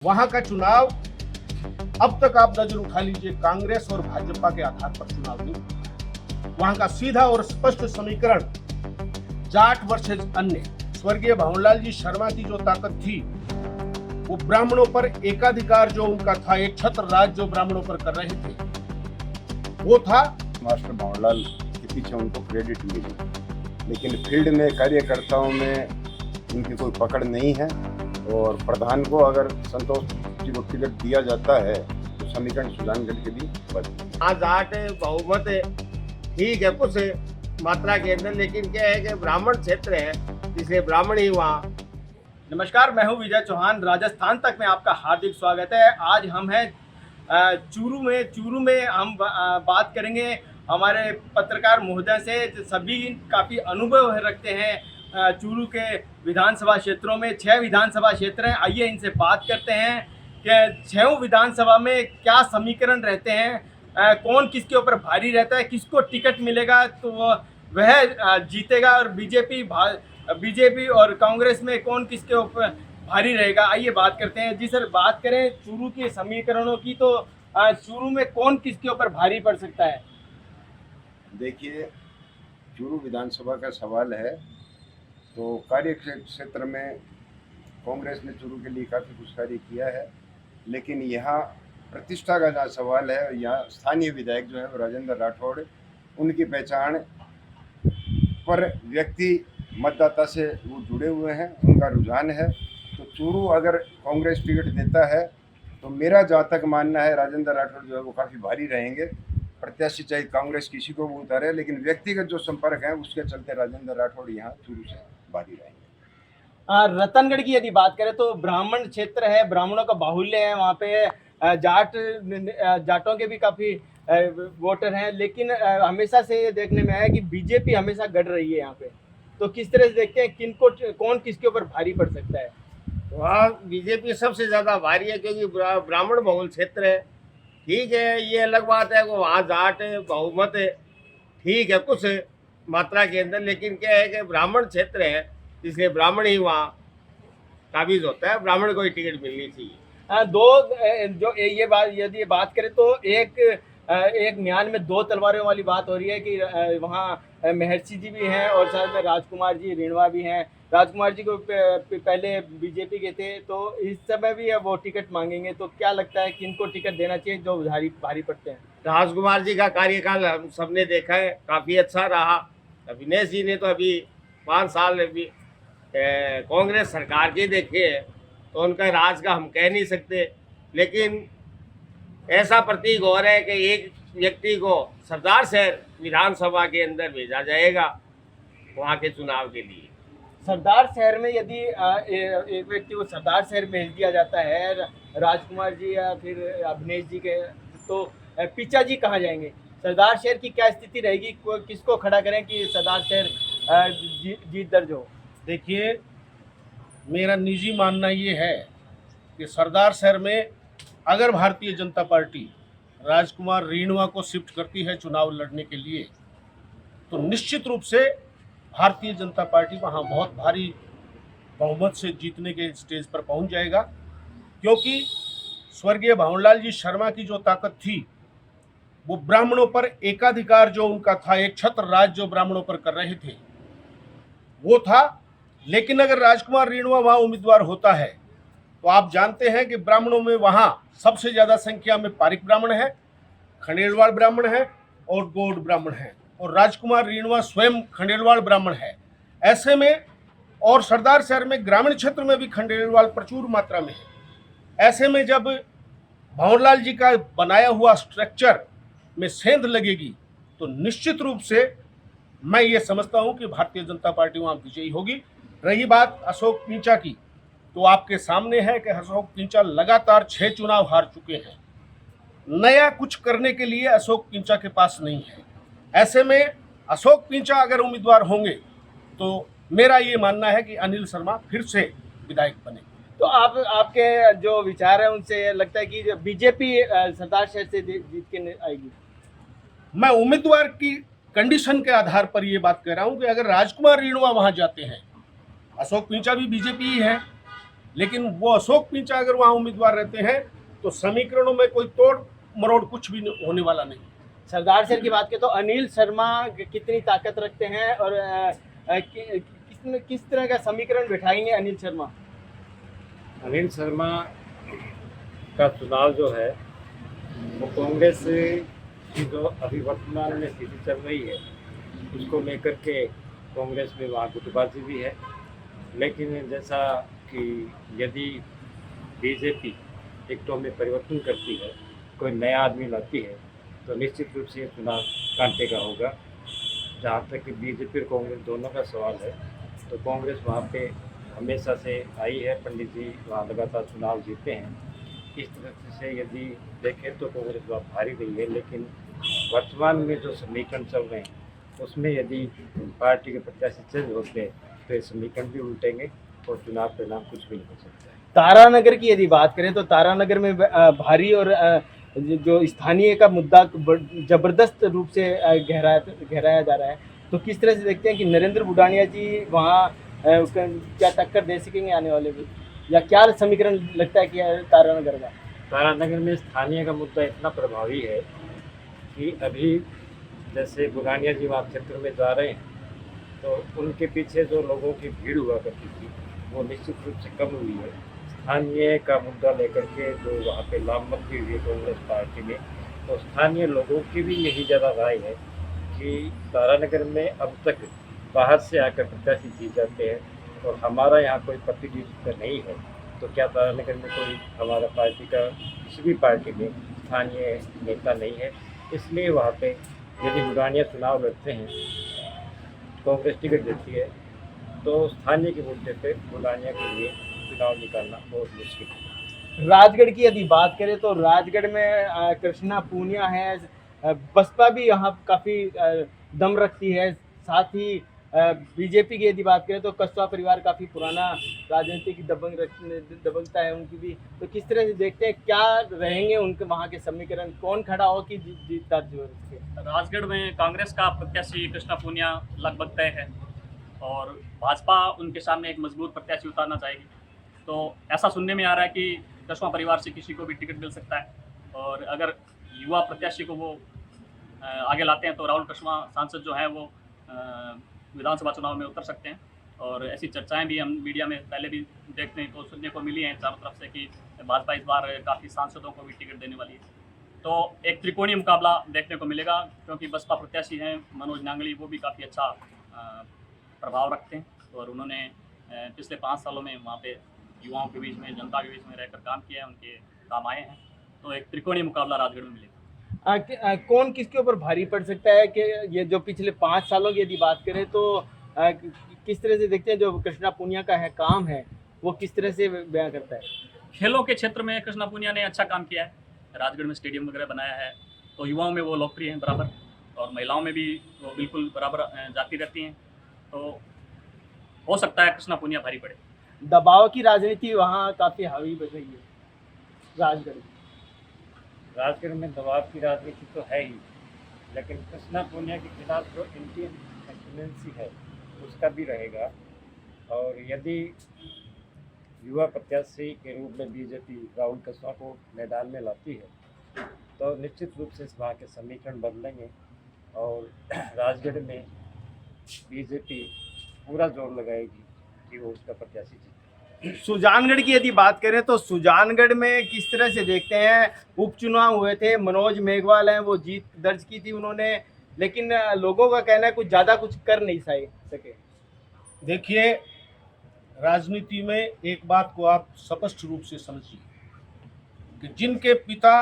वहां का चुनाव अब तक आप नजर उठा लीजिए, कांग्रेस और भाजपा के आधार पर चुनाव नहीं। वहां का सीधा और स्पष्ट समीकरण जाट वर्सेज अन्य। स्वर्गीय भंवरलाल जी शर्मा की जो ताकत थी वो ब्राह्मणों पर एकाधिकार जो उनका था, एक छत्र राज जो ब्राह्मणों पर कर रहे थे वो था। मास्टर भंवरलाल के पीछे उनको क्रेडिट मिली, लेकिन फील्ड में कार्यकर्ताओं में उनकी कोई पकड़ नहीं है। और प्रधान को अगर संतोष जी को टिकट दिया जाता है तो समीकरण सुजानगढ़ के लिए बदले। आज जाट बहुमत ठीक है कुछ मात्रा के अंदर, लेकिन क्या है कि ब्राह्मण क्षेत्र है इसलिए ब्राह्मण ही वहाँ। नमस्कार, मैं हूं विजय चौहान। राजस्थान तक में आपका हार्दिक स्वागत है। आज हम हैं चूरू में हम बात करेंगे हमारे पत्रकार महोदय से। सभी काफ़ी अनुभव रखते हैं चूरू के विधानसभा क्षेत्रों में। 6 विधानसभा क्षेत्र हैं। आइए इनसे बात करते हैं कि 6 विधानसभा में क्या समीकरण रहते हैं, कौन किसके ऊपर भारी रहता है, किसको टिकट मिलेगा तो वह जीतेगा, और बीजेपी और कांग्रेस में कौन किसके ऊपर भारी रहेगा। आइए बात करते हैं। जी सर, बात करें चूरू के समीकरणों की तो चूरू में कौन किसके ऊपर भारी पड़ सकता है? देखिए, चूरू विधानसभा का सवाल है तो कार्य क्षेत्र में कांग्रेस ने चूरू के लिए काफ़ी कुछ कार्य किया है, लेकिन यहाँ प्रतिष्ठा का जहाँ सवाल है, यहाँ स्थानीय विधायक जो है वो राजेंद्र राठौड़, उनकी पहचान पर व्यक्ति मतदाता से वो जुड़े हुए हैं, उनका रुझान है। तो चूरू अगर कांग्रेस टिकट देता है तो मेरा जहाँ तक मानना है राजेंद्र राठौड़ जो है वो काफ़ी भारी रहेंगे। प्रत्याशी चाहे कांग्रेस किसी को भी उतारे, लेकिन व्यक्तिगत जो संपर्क है उसके चलते राजेंद्र राठौड़ यहाँ चूरू से भारी रहेंगे। रतनगढ़ की यदि बात करें तो ब्राह्मण क्षेत्र है, ब्राह्मणों का बाहुल्य है वहाँ पे। जाटों के भी काफ़ी वोटर हैं, लेकिन हमेशा से ये देखने में आया कि बीजेपी हमेशा गढ़ रही है यहाँ पे। तो किस तरह से देखते हैं कौन किसके ऊपर भारी पड़ सकता है? वहाँ बीजेपी सबसे ज़्यादा भारी है क्योंकि ब्राह्मण बहुल क्षेत्र है। ठीक है, ये अलग बात है कि वहाँ जाट बहुमत ठीक है कुछ मात्रा के अंदर, लेकिन क्या है कि ब्राह्मण क्षेत्र है इसलिए ब्राह्मण ही वहाँ काबिज होता है। ब्राह्मण को ही टिकट मिलनी चाहिए। जो ये बात यदि बात करें तो एक म्यान में 2 तलवारों वाली बात हो रही है कि वहाँ महर्षि जी भी हैं और साथ में राजकुमार जी रीणवा भी हैं। राजकुमार जी को पहले बीजेपी के थे, तो इस समय भी वो टिकट मांगेंगे। तो क्या लगता है किनको टिकट देना चाहिए जो भारी पड़ते हैं? राजकुमार जी का कार्यकाल हम सबने देखा है, काफ़ी अच्छा रहा। अविनेश जी ने तो अभी 5 साल अभी कांग्रेस सरकार के देखे हैं, तो उनका राज का हम कह नहीं सकते। लेकिन ऐसा प्रतीक हो रहा है कि एक व्यक्ति को सरदार शहर विधानसभा के अंदर भेजा जाएगा वहाँ के चुनाव के लिए। सरदार शहर में यदि एक व्यक्ति को सरदार शहर भेज दिया जाता है, राजकुमार जी या फिर अभिनेश जी के, तो पिचा जी कहाँ जाएंगे? सरदार शहर की क्या स्थिति रहेगी? किसको खड़ा करें कि सरदार शहर जीत दर्ज हो? देखिए, मेरा निजी मानना ये है कि सरदार शहर में अगर भारतीय जनता पार्टी राजकुमार रीणवा को शिफ्ट करती है चुनाव लड़ने के लिए, तो निश्चित रूप से भारतीय जनता पार्टी वहाँ बहुत भारी बहुमत से जीतने के स्टेज पर पहुँच जाएगा। क्योंकि स्वर्गीय भंवरलाल जी शर्मा की जो ताकत थी वो ब्राह्मणों पर एकाधिकार जो उनका था, एक छत्र राज जो ब्राह्मणों पर कर रहे थे वो था। लेकिन अगर राजकुमार रीणवा वहाँ उम्मीदवार होता है तो आप जानते हैं कि ब्राह्मणों में वहाँ सबसे ज़्यादा संख्या में पारिक ब्राह्मण है, खंडेलवाल ब्राह्मण है और गौड़ ब्राह्मण है, और राजकुमार रीणवा स्वयं खंडेलवाल ब्राह्मण है। ऐसे में और सरदार शहर में ग्रामीण क्षेत्र में भी खंडेलवाल प्रचुर मात्रा में है। ऐसे में जब भंवरलाल जी का बनाया हुआ स्ट्रक्चर में सेंध लगेगी तो निश्चित रूप से मैं ये समझता हूँ कि भारतीय जनता पार्टी वहाँ विजयी होगी। रही बात अशोक पिंचा की, तो आपके सामने है कि अशोक पिंचा लगातार 6 चुनाव हार चुके हैं। नया कुछ करने के लिए अशोक पिंचा के पास नहीं है। ऐसे में अशोक पिंचा अगर उम्मीदवार होंगे तो मेरा ये मानना है कि अनिल शर्मा फिर से विधायक बने। तो आपके जो विचार है उनसे लगता है कि बीजेपी सरदार शहर से जीत के आएगी? मैं उम्मीदवार की कंडीशन के आधार पर ये बात कह रहा हूँ कि अगर राजकुमार रीणवा वहाँ जाते हैं, अशोक पिंचा भी बीजेपी ही है, लेकिन वो अशोक पिंचा अगर वहाँ उम्मीदवार रहते हैं तो समीकरणों में कोई तोड़ मरोड़ कुछ भी होने वाला नहीं। सरदार सर की बात करें तो अनिल शर्मा कितनी ताकत रखते हैं और किस तरह का समीकरण बिठाएंगे अनिल शर्मा? अनिल शर्मा का चुनाव जो है वो कांग्रेस की जो अभी वर्तमान में स्थिति चल रही है उसको लेकर के कांग्रेस में वहाँ गुटबाजी भी है, लेकिन जैसा कि यदि बीजेपी टिकटों में परिवर्तन करती है, कोई नया आदमी लाती है, तो निश्चित रूप से ये चुनाव कांटे का होगा। जहाँ तक कि बीजेपी और कांग्रेस दोनों का सवाल है तो कांग्रेस वहाँ पे हमेशा से आई है, पंडित जी वहाँ लगातार चुनाव जीते हैं। इस तरह से यदि देखें तो कांग्रेस वहाँ भारी रही है, लेकिन वर्तमान में जो समीकरण चल रहे हैं उसमें यदि पार्टी के प्रत्याशी चेंज होते हैं तो ये समीकरण भी उल्टेंगे और चुनाव परिणाम कुछ भी नहीं हो सकता है। तारानगर की यदि बात करें तो तारानगर में भारी और जो स्थानीय का मुद्दा जबरदस्त रूप से गहराया जा रहा है, तो किस तरह से देखते हैं कि नरेंद्र बुडानिया जी वहाँ क्या टक्कर दे सकेंगे आने वाले भी, या क्या समीकरण लगता है कि तारानगर का? तारानगर में स्थानीय का मुद्दा इतना प्रभावी है कि अभी जैसे बुडानिया जी वहाँ क्षेत्र में जा रहे हैं तो उनके पीछे जो लोगों की भीड़ हुआ करती थी वो निश्चित रूप से कम हुई है। स्थानीय का मुद्दा लेकर के जो वहाँ पे लामबंदी हुई है कांग्रेस पार्टी में, तो स्थानीय लोगों की भी यही ज़्यादा राय है कि तारानगर में अब तक बाहर से आकर प्रत्याशी जीत जाते हैं और हमारा यहाँ कोई प्रतिनिधित्व नहीं है, तो क्या तारानगर में कोई हमारा पार्टी का किसी भी पार्टी में स्थानीय नेता नहीं है। इसलिए वहाँ पे यदि बुडानिया चुनाव लड़ते हैं, कांग्रेस टिकट देती है, तो स्थानीय के मुद्दे पे बुडानिया के लिए चुनाव निकालना बहुत मुश्किल है। राजगढ़ की यदि बात करें तो राजगढ़ में कृष्णा पूनिया है, बसपा भी यहाँ काफ़ी दम रखती है, साथ ही बीजेपी की यदि बात करें तो कस्बा परिवार काफ़ी पुराना राजनीतिक दबंगता है उनकी भी, तो किस तरह से देखते हैं क्या रहेंगे उनके वहाँ के समीकरण, कौन खड़ा हो कि जीत दर्ज हो सके? राजगढ़ में कांग्रेस का प्रत्याशी कृष्णा पूनिया लगभग तय है और भाजपा उनके सामने एक मजबूत प्रत्याशी उतारना चाहेगी। तो ऐसा सुनने में आ रहा है कि कस्बा परिवार से किसी को भी टिकट मिल सकता है और अगर युवा प्रत्याशी को वो आगे लाते हैं तो राहुल कस्बा सांसद जो हैं वो विधानसभा चुनाव में उतर सकते हैं। और ऐसी चर्चाएं भी हम मीडिया में पहले भी देखने को सुनने को मिली हैं चारों तरफ से कि भाजपा इस बार काफ़ी सांसदों को भी टिकट देने वाली है। तो एक त्रिकोणीय मुकाबला देखने को मिलेगा, क्योंकि बसपा प्रत्याशी हैं मनोज नांगली, वो भी काफ़ी अच्छा प्रभाव रखते हैं और उन्होंने पिछले 5 सालों में वहाँ पे युवाओं के बीच में, जनता के बीच में रहकर काम किया है, उनके काम आए हैं। तो एक त्रिकोणीय मुकाबला राजगढ़ में मिलेगा। कौन किसके ऊपर भारी पड़ सकता है कि ये जो पिछले 5 सालों की यदि बात करें तो किस तरह से देखते हैं जो कृष्णा पूनिया का है काम है वो किस तरह से बयां करता है? खेलों के क्षेत्र में कृष्णा पूनिया ने अच्छा काम किया है, राजगढ़ में स्टेडियम वगैरह बनाया है, तो युवाओं में वो लोकप्रिय हैं बराबर और महिलाओं में भी वो बिल्कुल बराबर जाती रहती हैं। तो हो सकता है कृष्णा पूनिया भारी पड़े। दबाव की राजनीति वहाँ काफ़ी हावी बन रही है राजगढ़ में दबाव की राजनीति तो है ही, लेकिन कृष्णा पूनिया के खिलाफ जो एंटी इंक्यूमेंसी है उसका भी रहेगा। और यदि युवा प्रत्याशी के रूप में बीजेपी राहुल कस्बा को मैदान में लाती है तो निश्चित रूप से इस वहाँ के समीकरण बदलेंगे और राजगढ़ में बीजेपी पूरा जोर लगाएगी कि वो उसका प्रत्याशी जीते। सुजानगढ़ की यदि बात करें तो सुजानगढ़ में किस तरह से देखते हैं, उपचुनाव हुए थे, मनोज मेघवाल हैं वो जीत दर्ज की थी उन्होंने, लेकिन लोगों का कहना है कुछ ज़्यादा कुछ कर नहीं सके। देखिए, राजनीति में एक बात को आप स्पष्ट रूप से समझिए कि जिनके पिता,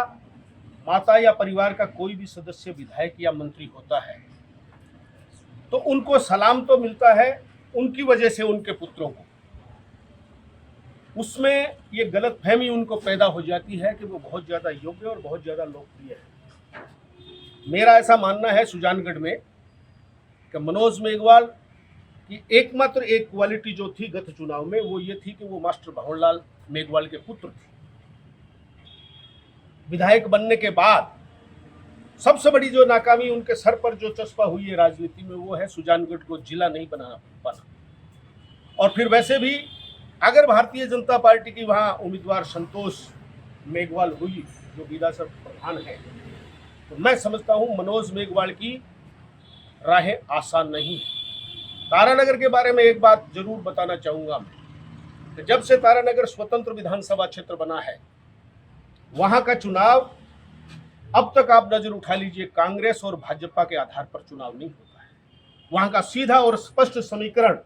माता या परिवार का कोई भी सदस्य विधायक या मंत्री होता है तो उनको सलाम तो मिलता है उनकी वजह से उनके पुत्रों को। उसमें ये गलतफहमी उनको पैदा हो जाती है कि वो बहुत ज़्यादा योग्य और बहुत ज़्यादा लोकप्रिय है। मेरा ऐसा मानना है सुजानगढ़ में कि मनोज मेघवाल की एकमात्र एक क्वालिटी जो थी गत चुनाव में वो ये थी कि वो मास्टर भंवरलाल मेघवाल के पुत्र थे। विधायक बनने के बाद सबसे बड़ी जो नाकामी उनके सर पर जो चस्पा हुई है राजनीति में वो है सुजानगढ़ को जिला नहीं बना पाना। और फिर वैसे भी अगर भारतीय जनता पार्टी की वहाँ उम्मीदवार संतोष मेघवाल हुई जो विधानसभा प्रधान है, तो मैं समझता हूँ मनोज मेघवाल की राहें आसान नहीं है। तारानगर के बारे में एक बात जरूर बताना चाहूँगा मैं कि जब से तारानगर स्वतंत्र विधानसभा क्षेत्र बना है, वहाँ का चुनाव अब तक आप नजर उठा लीजिए, कांग्रेस और भाजपा के आधार पर चुनाव नहीं होता है। वहाँ का सीधा और स्पष्ट समीकरण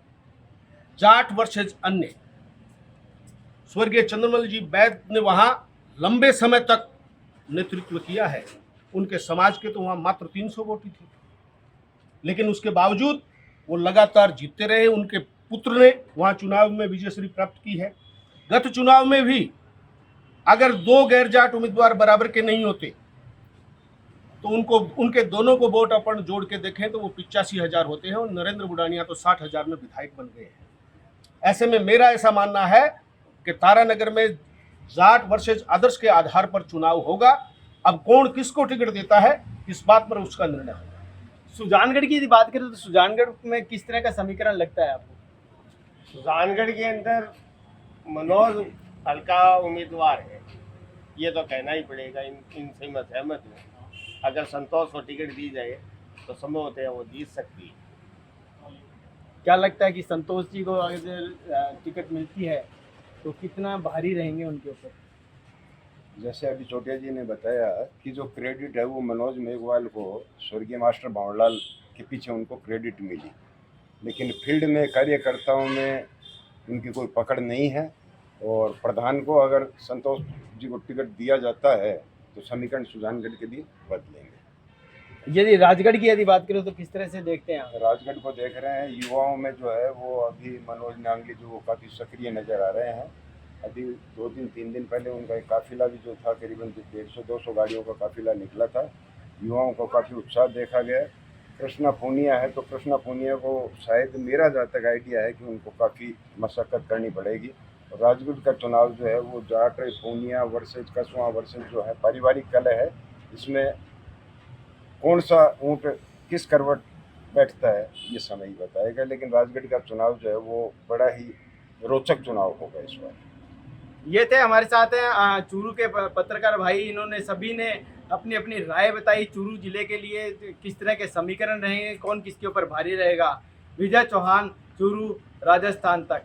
जाट वर्सेज अन्य। स्वर्गीय चंद्रमल जी वैद ने वहाँ लंबे समय तक नेतृत्व किया है। उनके समाज के तो वहाँ मात्र 300 वोट ही थे, लेकिन उसके बावजूद वो लगातार जीतते रहे। उनके पुत्र ने वहाँ चुनाव में विजयश्री प्राप्त की है। गत चुनाव में भी अगर 2 गैर जाट उम्मीदवार बराबर के नहीं होते तो उनके दोनों को वोट अपन जोड़ के देखें तो वो 85,000 होते हैं, और नरेंद्र बुडानिया तो 60,000 में विधायक बन गए हैं। ऐसे में मेरा ऐसा मानना है कि तारानगर में जाट वर्सेज अदर्स के आधार पर चुनाव होगा। अब कौन किसको टिकट देता है इस बात पर उसका निर्णय होगा। सुजानगढ़ की यदि बात करें तो सुजानगढ़ में किस तरह का समीकरण लगता है आपको? सुजानगढ़ के अंदर मनोज हल्का उम्मीदवार है, ये तो कहना ही पड़ेगा। इनसे मैं सहमत हूँ। अगर संतोष को टिकट दी जाए तो संभवतः वो जीत सकती है। क्या लगता है कि संतोष जी को अगर टिकट मिलती है तो कितना भारी रहेंगे उनके ऊपर? जैसे अभी चोटिया जी ने बताया कि जो क्रेडिट है वो मनोज मेघवाल को स्वर्गीय मास्टर भावरलाल के पीछे उनको क्रेडिट मिली, लेकिन फील्ड में कार्यकर्ताओं में उनकी कोई पकड़ नहीं है। और प्रधान को अगर संतोष जी को टिकट दिया जाता है तो समीकरण सुजानगढ़ के लिए बदलेंगे। यदि राजगढ़ की यदि बात करें तो किस तरह से देखते हैं आप? राजगढ़ को देख रहे हैं, युवाओं में जो है वो अभी मनोज नांगली जो वो काफ़ी सक्रिय नज़र आ रहे हैं। अभी 2-3 दिन पहले उनका एक काफिला भी जो था, करीबन 150-200 गाड़ियों का काफिला निकला था। युवाओं को काफ़ी उत्साह देखा गया। कृष्णा पूनिया है तो कृष्णा पूनिया को शायद, मेरा जहाँ तक आइडिया है कि उनको काफ़ी मशक्क़त करनी पड़ेगी। और राजगढ़ का चुनाव जो है वो जाट पूनिया वर्सेज कसवा वर्सेज जो है पारिवारिक कलह है। इसमें कौन सा ऊँट किस करवट बैठता है ये समय ही बताएगा, लेकिन राजगढ़ का चुनाव जो है वो बड़ा ही रोचक चुनाव होगा इस बार। ये थे हमारे साथ हैं चूरू के पत्रकार भाई। इन्होंने सभी ने अपनी अपनी राय बताई चूरू जिले के लिए किस तरह के समीकरण रहेंगे, कौन किसके ऊपर भारी रहेगा। विजय चौहान, चूरू, राजस्थान तक।